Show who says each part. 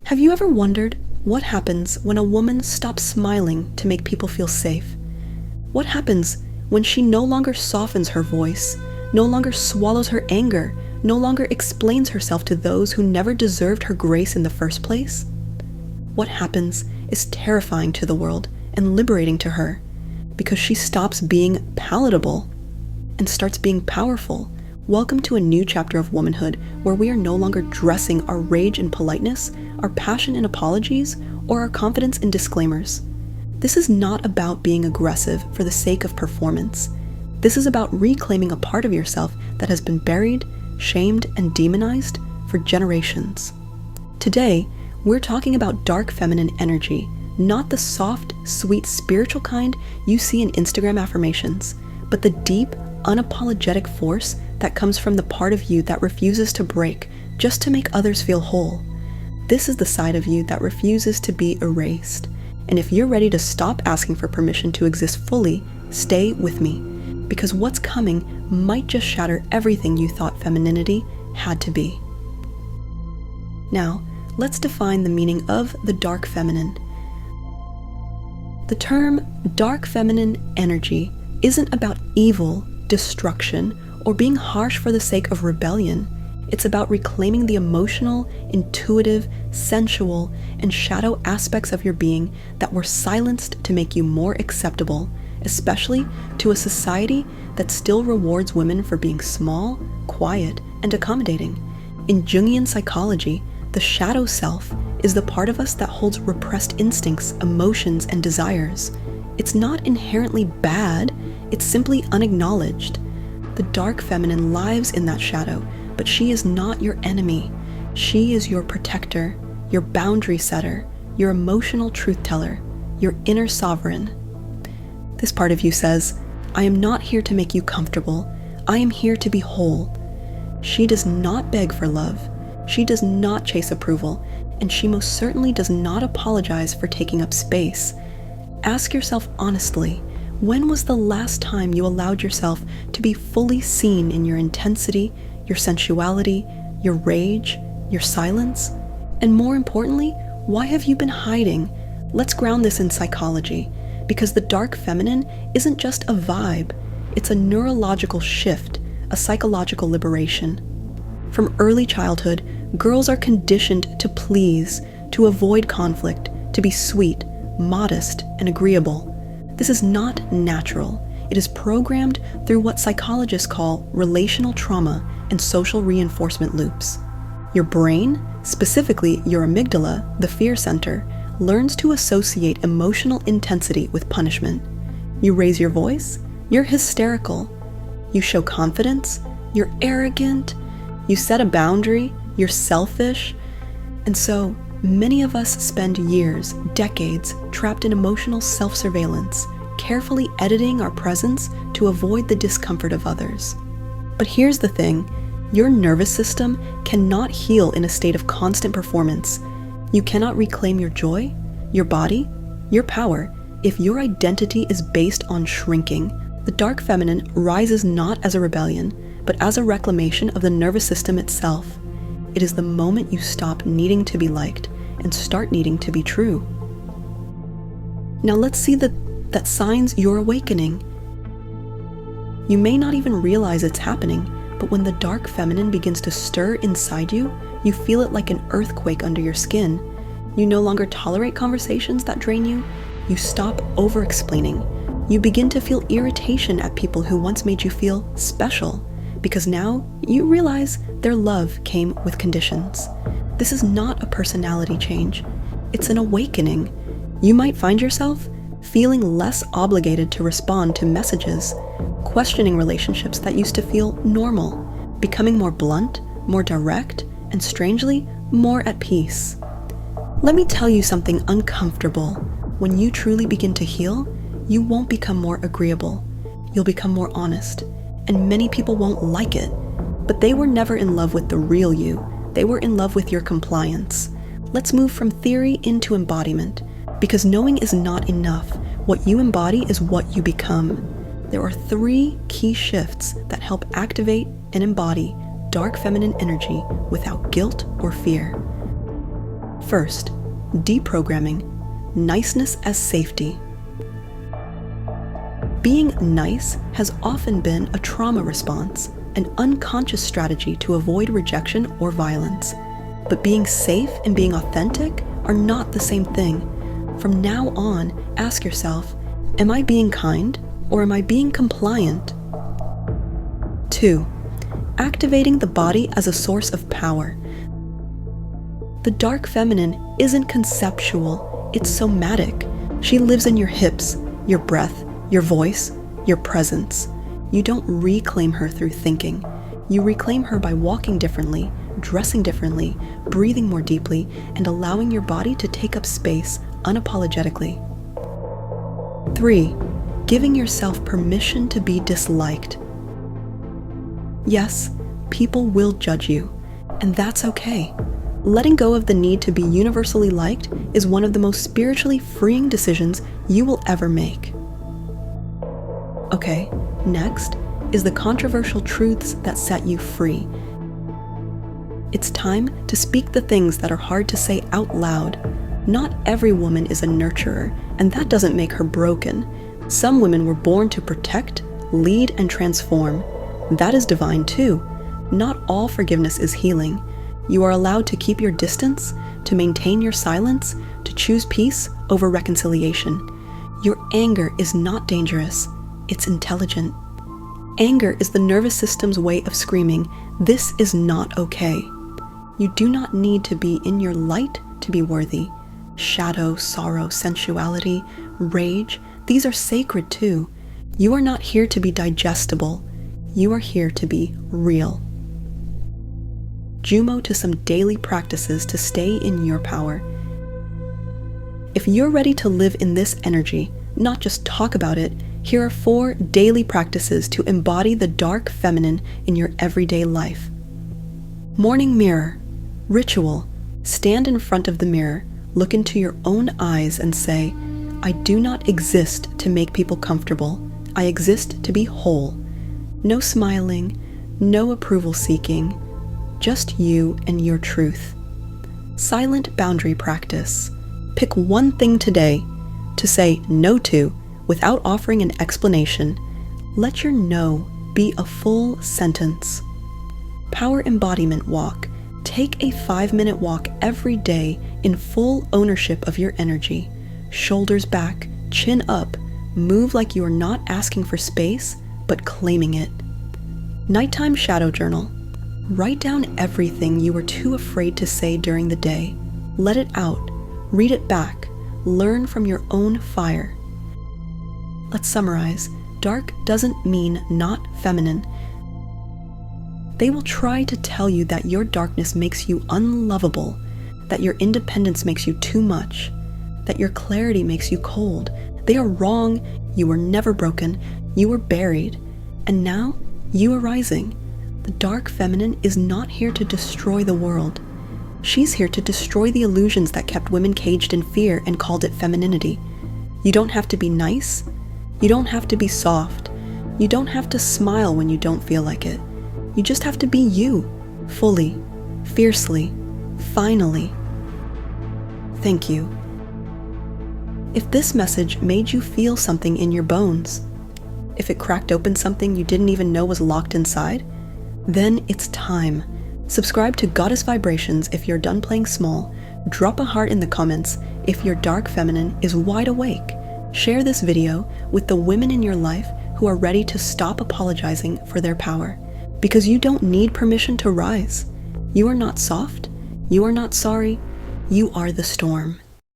Speaker 1: Have you ever wondered what happens when a woman stops smiling to make people feel safe? What happens when she no longer softens her voice, no longer swallows her anger, no longer explains herself to those who never deserved her grace in the first place? What happens is terrifying to the world and liberating to her, because she stops being palatable and starts being powerful. Welcome to a new chapter of womanhood where we are no longer dressing our rage in politeness, our passion in apologies, or our confidence in disclaimers. This is not about being aggressive for the sake of performance. This is about reclaiming a part of yourself that has been buried, shamed, and demonized for generations. Today, we're talking about dark feminine energy, not the soft, sweet, spiritual kind you see in Instagram affirmations, but the deep, unapologetic force that comes from the part of you that refuses to break just to make others feel whole. This is the side of you that refuses to be erased. And if you're ready to stop asking for permission to exist fully, stay with me, because what's coming might just shatter everything you thought femininity had to be. Now, let's define the meaning of the dark feminine. The term dark feminine energy isn't about evil, destruction, or being harsh for the sake of rebellion. It's about reclaiming the emotional, intuitive, sensual, and shadow aspects of your being that were silenced to make you more acceptable, especially to a society that still rewards women for being small, quiet, and accommodating. In Jungian psychology, the shadow self is the part of us that holds repressed instincts, emotions, and desires. It's not inherently bad, it's simply unacknowledged. The dark feminine lives in that shadow, but she is not your enemy. She is your protector, your boundary setter, your emotional truth teller, your inner sovereign. This part of you says, I am not here to make you comfortable. I am here to be whole. She does not beg for love. She does not chase approval, and she most certainly does not apologize for taking up space. Ask yourself honestly, when was the last time you allowed yourself to be fully seen in your intensity, your sensuality, your rage, your silence? And more importantly, why have you been hiding? Let's ground this in psychology, because the dark feminine isn't just a vibe, it's a neurological shift, a psychological liberation. From early childhood, girls are conditioned to please, to avoid conflict, to be sweet, modest, and agreeable. This is not natural. It is programmed through what psychologists call relational trauma and social reinforcement loops. Your brain, specifically your amygdala, the fear center, learns to associate emotional intensity with punishment. You raise your voice, you're hysterical. You show confidence, you're arrogant. You set a boundary, you're selfish. And so, many of us spend years, decades, trapped in emotional self-surveillance, carefully editing our presence to avoid the discomfort of others. But here's the thing, your nervous system cannot heal in a state of constant performance. You cannot reclaim your joy, your body, your power if your identity is based on shrinking. The dark feminine rises not as a rebellion, but as a reclamation of the nervous system itself. It is the moment you stop needing to be liked and start needing to be true. Now let's see that signs you're awakening. You may not even realize it's happening, but when the dark feminine begins to stir inside you, you feel it like an earthquake under your skin. You no longer tolerate conversations that drain you. You stop over-explaining. You begin to feel irritation at people who once made you feel special, because now you realize their love came with conditions. This is not a personality change. It's an awakening. You might find yourself feeling less obligated to respond to messages, questioning relationships that used to feel normal, becoming more blunt, more direct, and strangely, more at peace. Let me tell you something uncomfortable. When you truly begin to heal, you won't become more agreeable. You'll become more honest, and many people won't like it, but they were never in love with the real you. They were in love with your compliance. Let's move from theory into embodiment, because knowing is not enough. What you embody is what you become. There are 3 key shifts that help activate and embody dark feminine energy without guilt or fear. First, deprogramming, niceness as safety. Being nice has often been a trauma response, an unconscious strategy to avoid rejection or violence. But being safe and being authentic are not the same thing. From now on, ask yourself, am I being kind or am I being compliant? 2. Activating the body as a source of power. The dark feminine isn't conceptual, it's somatic. She lives in your hips, your breath, your voice, your presence. You don't reclaim her through thinking. You reclaim her by walking differently, dressing differently, breathing more deeply, and allowing your body to take up space unapologetically. 3. Giving yourself permission to be disliked. Yes, people will judge you, and that's okay. Letting go of the need to be universally liked is one of the most spiritually freeing decisions you will ever make. Okay, next is the controversial truths that set you free. It's time to speak the things that are hard to say out loud. Not every woman is a nurturer, and that doesn't make her broken. Some women were born to protect, lead, and transform. That is divine too. Not all forgiveness is healing. You are allowed to keep your distance, to maintain your silence, to choose peace over reconciliation. Your anger is not dangerous. It's intelligent. Anger is the nervous system's way of screaming, "This is not okay." You do not need to be in your light to be worthy. Shadow, sorrow, sensuality, rage, these are sacred too. You are not here to be digestible. You are here to be real. Jumo to some daily practices to stay in your power. If you're ready to live in this energy, not just talk about it, here are 4 daily practices to embody the dark feminine in your everyday life. Morning mirror. Ritual. Stand in front of the mirror, look into your own eyes and say, I do not exist to make people comfortable. I exist to be whole. No smiling, no approval seeking, just you and your truth. Silent boundary practice. Pick one thing today to say no to without offering an explanation. Let your no be a full sentence. Power embodiment walk. Take a 5-minute walk every day in full ownership of your energy. Shoulders back, chin up, move like you are not asking for space, but claiming it. Nighttime shadow journal. Write down everything you were too afraid to say during the day. Let it out. Read it back. Learn from your own fire. Let's summarize. Dark doesn't mean not feminine. They will try to tell you that your darkness makes you unlovable, that your independence makes you too much, that your clarity makes you cold. They are wrong. You were never broken. You were buried. And now you are rising. The dark feminine is not here to destroy the world. She's here to destroy the illusions that kept women caged in fear and called it femininity. You don't have to be nice. You don't have to be soft. You don't have to smile when you don't feel like it. You just have to be you, fully, fiercely, finally. Thank you. If this message made you feel something in your bones, if it cracked open something you didn't even know was locked inside, then it's time. Subscribe to Goddess Vibrations if you're done playing small. Drop a heart in the comments if your dark feminine is wide awake. Share this video with the women in your life who are ready to stop apologizing for their power. Because you don't need permission to rise. You are not soft. You are not sorry. You are the storm.